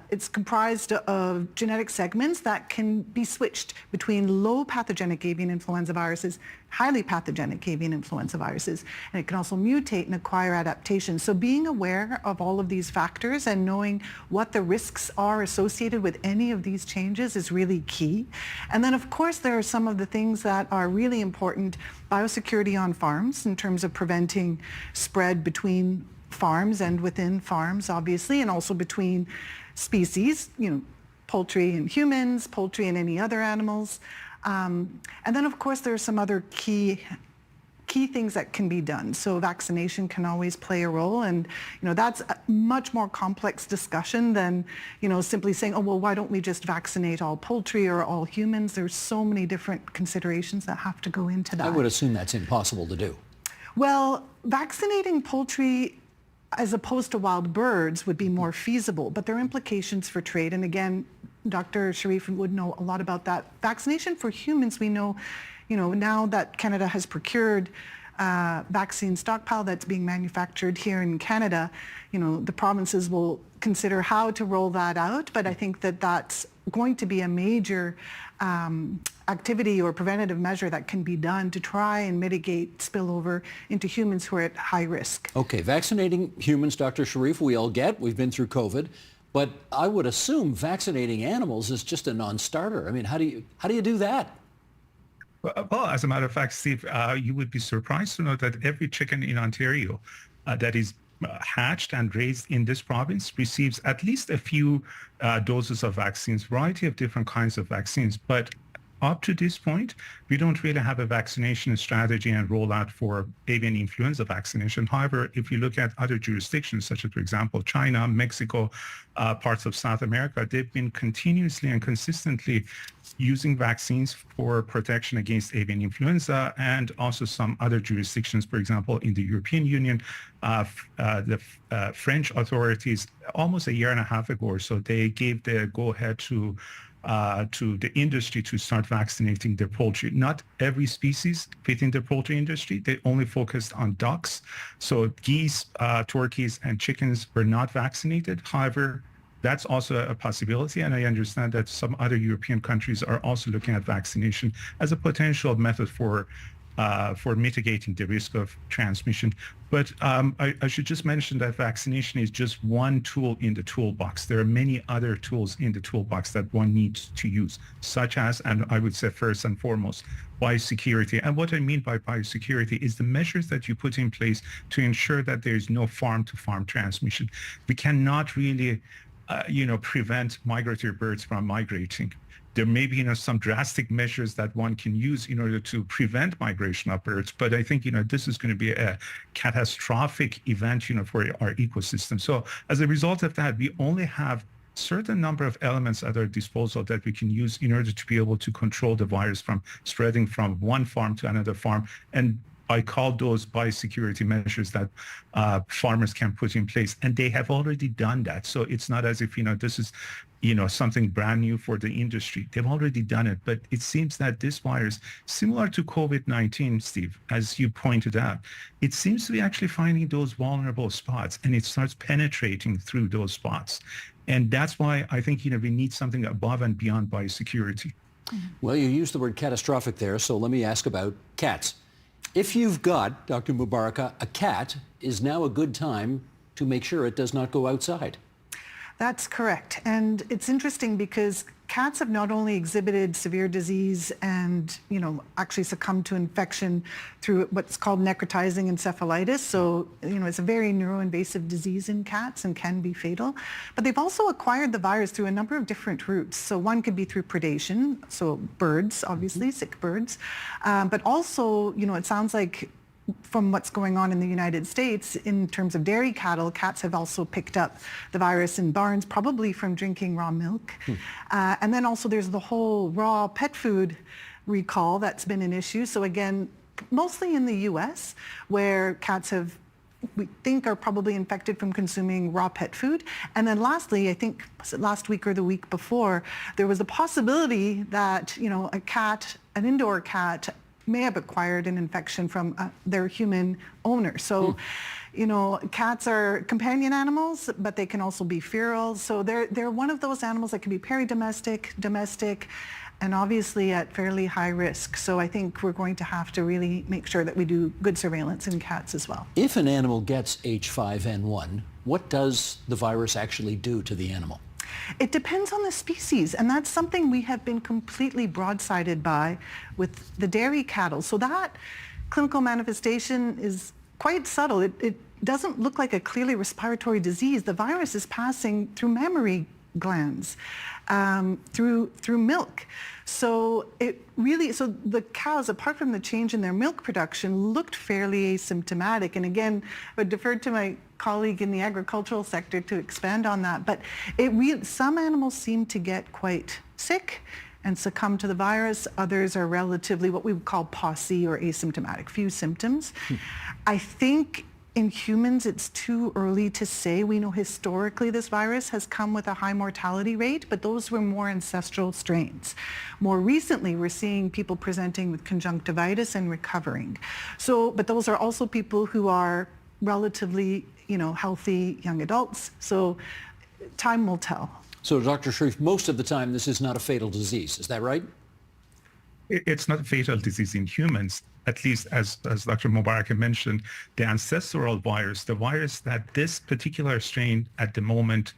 it's comprised of genetic segments that can be switched between low pathogenic avian influenza viruses, highly pathogenic avian influenza viruses, and it can also mutate and acquire adaptations. So being aware of all of these factors and knowing what the risks are associated with any of these changes is really key. And then of course there are some of the things that are really important: biosecurity on farms in terms of preventing spread between farms and within farms, obviously, and also between species, poultry and humans, poultry and any other animals. And then, of course, there are some other key things that can be done. So vaccination can always play a role, and that's a much more complex discussion than simply saying, oh well, why don't we just vaccinate all poultry or all humans? There's so many different considerations that have to go into that. I would assume that's impossible to do. Well, vaccinating poultry as opposed to wild birds would be more feasible, but there are implications for trade. And again, Dr. Sharif would know a lot about that. Vaccination for humans, we know, now that Canada has procured vaccine stockpile that's being manufactured here in Canada, the provinces will consider how to roll that out. But I think that that's going to be a major activity or preventative measure that can be done to try and mitigate spillover into humans who are at high risk. Okay, vaccinating humans, Dr. Sharif, we all get. We've been through COVID. But I would assume vaccinating animals is just a non-starter. I mean, how do you do that? Well, as a matter of fact, Steve, you would be surprised to know that every chicken in Ontario that is hatched and raised in this province receives at least a few doses of vaccines, variety of different kinds of vaccines. But up to this point, we don't really have a vaccination strategy and rollout for avian influenza vaccination. However, if you look at other jurisdictions, such as, for example, China, Mexico, parts of South America, they've been continuously and consistently using vaccines for protection against avian influenza, and also some other jurisdictions, for example, in the European Union, the French authorities almost a year and a half ago or so, they gave the go-ahead to the industry to start vaccinating their poultry. Not every species within the poultry industry. They only focused on ducks. So geese, turkeys, and chickens were not vaccinated. However, that's also a possibility, and I understand that some other European countries are also looking at vaccination as a potential method for mitigating the risk of transmission. But I should just mention that vaccination is just one tool in the toolbox. There are many other tools in the toolbox that one needs to use, such as, and I would say first and foremost, biosecurity. And what I mean by biosecurity is the measures that you put in place to ensure that there is no farm-to-farm transmission. We cannot really prevent migratory birds from migrating. There may be, some drastic measures that one can use in order to prevent migration of birds. But I think, this is going to be a catastrophic event, for our ecosystem. So as a result of that, we only have certain number of elements at our disposal that we can use in order to be able to control the virus from spreading from one farm to another farm. And I call those biosecurity measures that farmers can put in place. And they have already done that. So it's not as if, this is, something brand new for the industry. They've already done it. But it seems that this virus, similar to COVID-19, Steve, as you pointed out, it seems to be actually finding those vulnerable spots, and it starts penetrating through those spots. And that's why I think, we need something above and beyond biosecurity. Well, you used the word catastrophic there, so let me ask about cats. If you've got, Dr. Mubaraka, a cat, is now a good time to make sure it does not go outside. That's correct. And it's interesting because cats have not only exhibited severe disease and, actually succumbed to infection through what's called necrotizing encephalitis. So, it's a very neuroinvasive disease in cats and can be fatal. But they've also acquired the virus through a number of different routes. So one could be through predation, so birds, obviously, sick birds. But also, it sounds like from what's going on in the United States in terms of dairy cattle, cats have also picked up the virus in barns, probably from drinking raw milk. And then also there's the whole raw pet food recall that's been an issue. So again, mostly in the US, where cats we think are probably infected from consuming raw pet food. And then lastly, I think, was it last week or the week before, there was a possibility that, an indoor cat may have acquired an infection from their human owner. So, cats are companion animals, but they can also be feral. So they're one of those animals that can be peri-domestic, domestic, and obviously at fairly high risk. So I think we're going to have to really make sure that we do good surveillance in cats as well. If an animal gets H5N1, what does the virus actually do to the animal? It depends on the species, and that's something we have been completely broadsided by with the dairy cattle. So that clinical manifestation is quite subtle. It doesn't look like a clearly respiratory disease. The virus is passing through mammary glands, through milk. So the cows, apart from the change in their milk production, looked fairly asymptomatic. And again, I deferred to my colleague in the agricultural sector to expand on that. But some animals seem to get quite sick and succumb to the virus. Others are relatively what we would call POSI or asymptomatic, few symptoms. I think in humans, it's too early to say. We know historically this virus has come with a high mortality rate, but those were more ancestral strains. More recently, we're seeing people presenting with conjunctivitis and recovering. But those are also people who are relatively, healthy young adults. So time will tell. So, Dr. Sharif, most of the time, this is not a fatal disease. Is that right? It's not a fatal disease in humans, at least as Dr. Mubaraka mentioned, the ancestral virus, the virus that this particular strain at the moment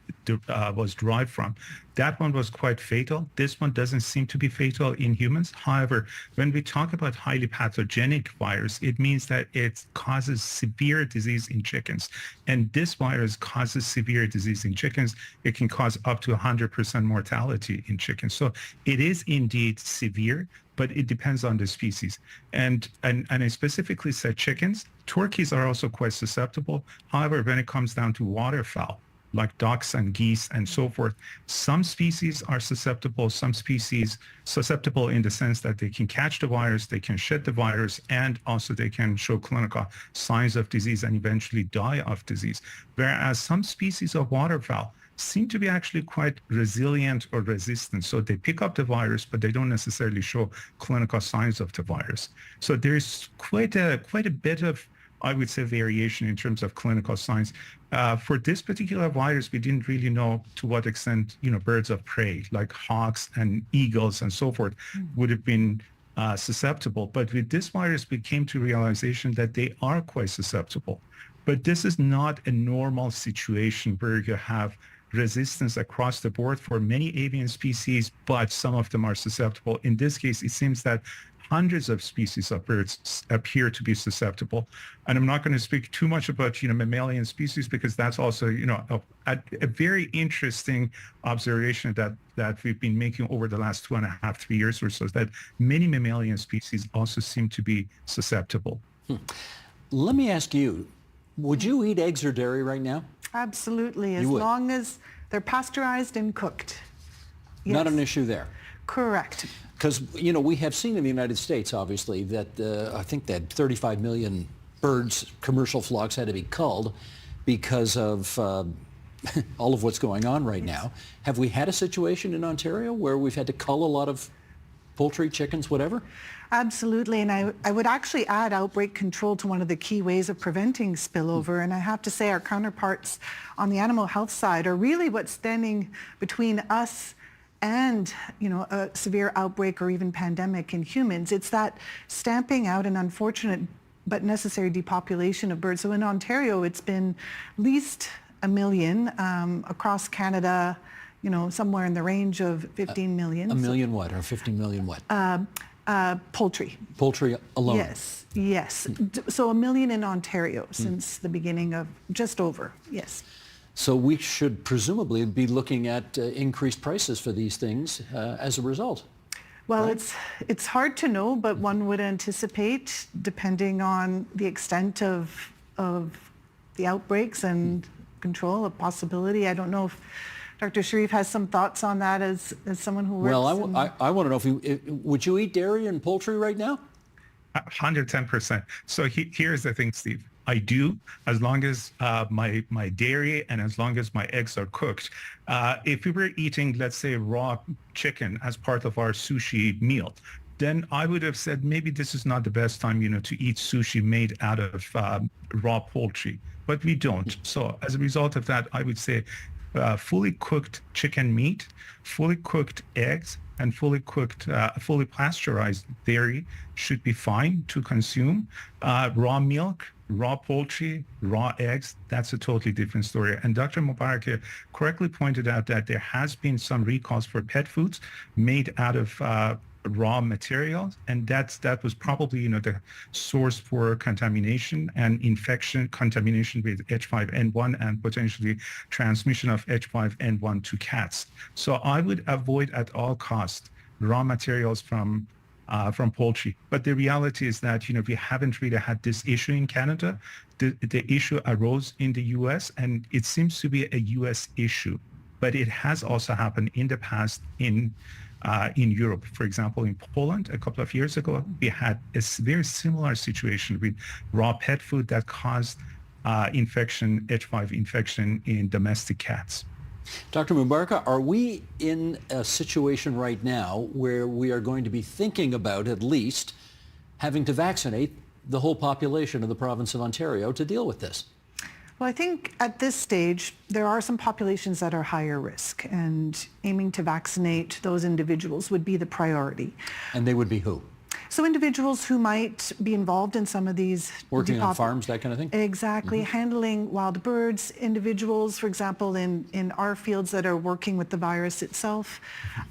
was derived from, that one was quite fatal. This one doesn't seem to be fatal in humans. However, when we talk about highly pathogenic virus, it means that it causes severe disease in chickens. And this virus causes severe disease in chickens. It can cause up to 100% mortality in chickens. So it is indeed severe, but it depends on the species. And I specifically said chickens. Turkeys are also quite susceptible. However, when it comes down to waterfowl, like ducks and geese and so forth, some species are susceptible, some species susceptible in the sense that they can catch the virus, they can shed the virus, and also they can show clinical signs of disease and eventually die of disease. Whereas some species of waterfowl seem to be actually quite resilient or resistant. So they pick up the virus, but they don't necessarily show clinical signs of the virus. So there's quite a bit of, I would say, variation in terms of clinical signs. For this particular virus, we didn't really know to what extent, birds of prey like hawks and eagles and so forth would have been susceptible. But with this virus, we came to realization that they are quite susceptible. But this is not a normal situation where you have resistance across the board for many avian species, but some of them are susceptible. In this case, it seems that hundreds of species of birds appear to be susceptible. And I'm not going to speak too much about, mammalian species, because that's also, a very interesting observation that we've been making over the last 2.5, 3 years or so, is that many mammalian species also seem to be susceptible. Let me ask you, would you eat eggs or dairy right now? Absolutely, as long as they're pasteurized and cooked. Yes. Not an issue there. Correct. Because, we have seen in the United States, obviously, that I think that 35 million birds, commercial flocks, had to be culled because of all of what's going on right now. Have we had a situation in Ontario where we've had to cull a lot of poultry, chickens, whatever? Absolutely, and I would actually add outbreak control to one of the key ways of preventing spillover. And I have to say our counterparts on the animal health side are really what's standing between us and a severe outbreak or even pandemic in humans. It's that stamping out an unfortunate but necessary depopulation of birds. So in Ontario, it's been at least 1 million, across Canada, somewhere in the range of 15 million. A million what, or 15 million what? Poultry. Poultry alone? Yes. So 1 million in Ontario since the beginning of, just over, yes. So we should presumably be looking at increased prices for these things as a result. Well, right? it's hard to know, but one would anticipate, depending on the extent of the outbreaks and control, a possibility. I don't know if Dr. Sharif has some thoughts on that as someone who works. Well, I want to know would you eat dairy and poultry right now? 110%. So here's the thing, Steve. I do, as long as my dairy and as long as my eggs are cooked. If we were eating, let's say, raw chicken as part of our sushi meal, then I would have said maybe this is not the best time, to eat sushi made out of raw poultry. But we don't. So as a result of that, I would say fully cooked chicken meat, fully cooked eggs, and fully cooked, fully pasteurized dairy should be fine to consume. Raw milk, raw poultry, raw eggs, that's a totally different story. And Dr. Mubarak correctly pointed out that there has been some recalls for pet foods made out of raw materials, and that was probably the source for contamination and infection, contamination with H5N1 and potentially transmission of H5N1 to cats. So I would avoid at all costs raw materials from poultry. But the reality is that we haven't really had this issue in Canada. The issue arose in the U.S. and it seems to be a U.S. issue, but it has also happened in the past in Europe. For example, in Poland, a couple of years ago, we had a very similar situation with raw pet food that caused H5 infection in domestic cats. Dr. Mubarak, are we in a situation right now where we are going to be thinking about at least having to vaccinate the whole population of the province of Ontario to deal with this? Well, I think at this stage, there are some populations that are higher risk, and aiming to vaccinate those individuals would be the priority. And they would be who? So individuals who might be involved in some of these... Working on farms, that kind of thing? Exactly. Mm-hmm. Handling wild birds, individuals, for example, in our fields that are working with the virus itself.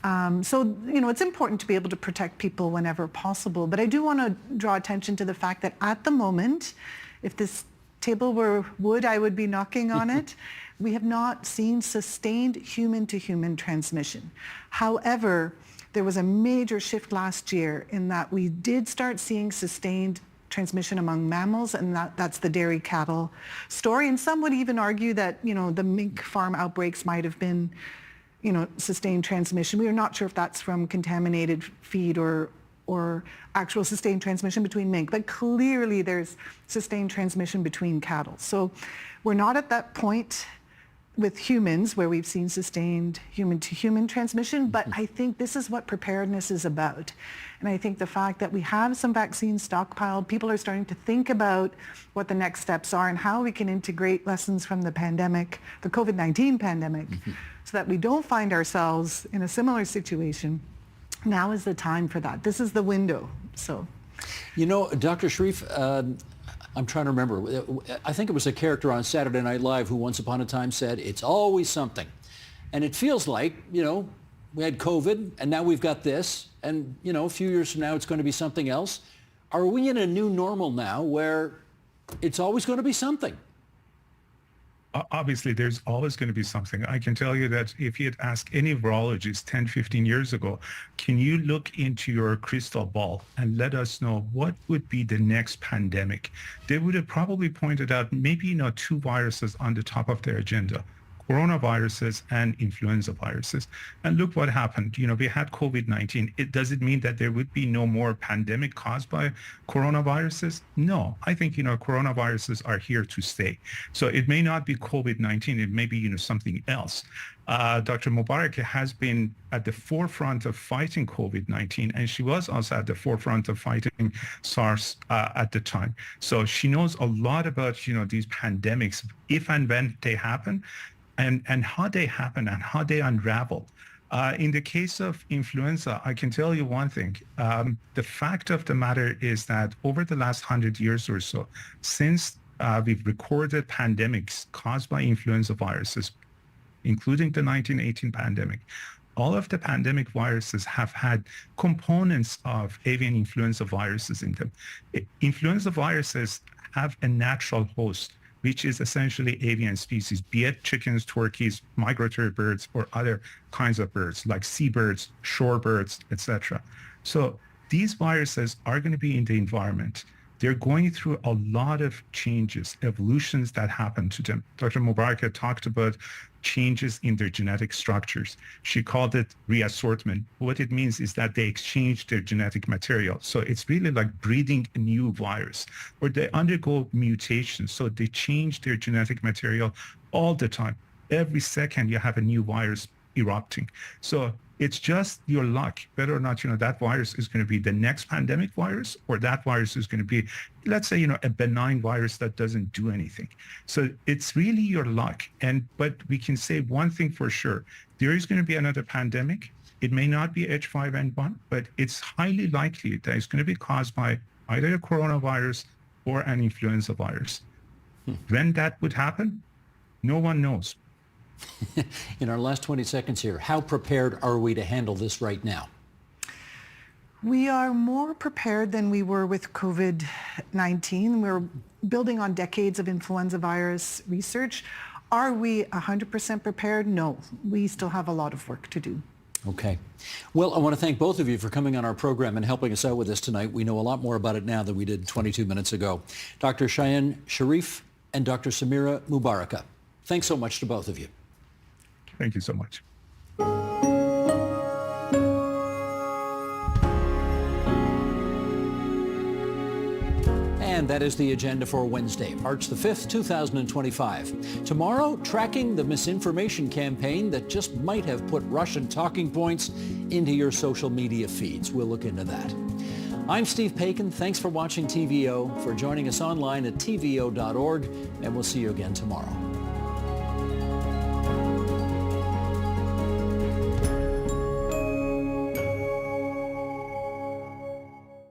So, it's important to be able to protect people whenever possible. But I do want to draw attention to the fact that at the moment, if this table were wood, I would be knocking on it. We have not seen sustained human-to-human transmission. However, there was a major shift last year in that we did start seeing sustained transmission among mammals, and that's the dairy cattle story. And some would even argue that, the mink farm outbreaks might have been, sustained transmission. We are not sure if that's from contaminated feed or actual sustained transmission between mink, but clearly there's sustained transmission between cattle. So we're not at that point with humans where we've seen sustained human-to-human transmission, but I think this is what preparedness is about. And I think the fact that we have some vaccines stockpiled, people are starting to think about what the next steps are and how we can integrate lessons from the pandemic, the COVID-19 pandemic, so that we don't find ourselves in a similar situation. Now is the time for that. This is the window. So, Dr. Sharif, I'm trying to remember. I think it was a character on Saturday Night Live who once upon a time said, it's always something. And it feels like, we had COVID and now we've got this. And, a few years from now, it's going to be something else. Are we in a new normal now where it's always going to be something? Obviously, there's always going to be something. I can tell you that if you had asked any virologist 10, 15 years ago, can you look into your crystal ball and let us know what would be the next pandemic? They would have probably pointed out maybe, two viruses on the top of their agenda. Coronaviruses and influenza viruses. And look what happened. We had COVID-19. Does it mean that there would be no more pandemic caused by coronaviruses? No. I think, coronaviruses are here to stay. So it may not be COVID-19. It may be, something else. Dr. Mubarak has been at the forefront of fighting COVID-19, and she was also at the forefront of fighting SARS at the time. So she knows a lot about, these pandemics, if and when they happen. And how they happen and how they unravel. In the case of influenza, I can tell you one thing. The fact of the matter is that over the last 100 years or so, since we've recorded pandemics caused by influenza viruses, including the 1918 pandemic, all of the pandemic viruses have had components of avian influenza viruses in them. Influenza viruses have a natural host, which is essentially avian species, be it chickens, turkeys, migratory birds, or other kinds of birds like seabirds, shorebirds, etc. So these viruses are going to be in the environment. They're going through a lot of changes, evolutions that happen to them. Dr. Mubaraka talked about changes in their genetic structures. She called it reassortment. What it means is that they exchange their genetic material. So it's really like breeding a new virus, or they undergo mutations. So they change their genetic material all the time. Every second you have a new virus erupting. So it's just your luck, whether or not, that virus is going to be the next pandemic virus, or that virus is going to be, let's say, a benign virus that doesn't do anything. So it's really your luck. But we can say one thing for sure. There is going to be another pandemic. It may not be H5N1, but it's highly likely that it's going to be caused by either a coronavirus or an influenza virus. When that would happen, no one knows. In our last 20 seconds here, how prepared are we to handle this right now? We are more prepared than we were with COVID-19. We're building on decades of influenza virus research. Are we 100% prepared? No, we still have a lot of work to do. Okay. Well, I want to thank both of you for coming on our program and helping us out with this tonight. We know a lot more about it now than we did 22 minutes ago. Dr. Cheyenne Sharif and Dr. Samira Mubaraka, thanks so much to both of you. Thank you so much. And that is the agenda for Wednesday, March the 5th, 2025. Tomorrow, tracking the misinformation campaign that just might have put Russian talking points into your social media feeds. We'll look into that. I'm Steve Paikin. Thanks for watching TVO, for joining us online at tvo.org, and we'll see you again tomorrow.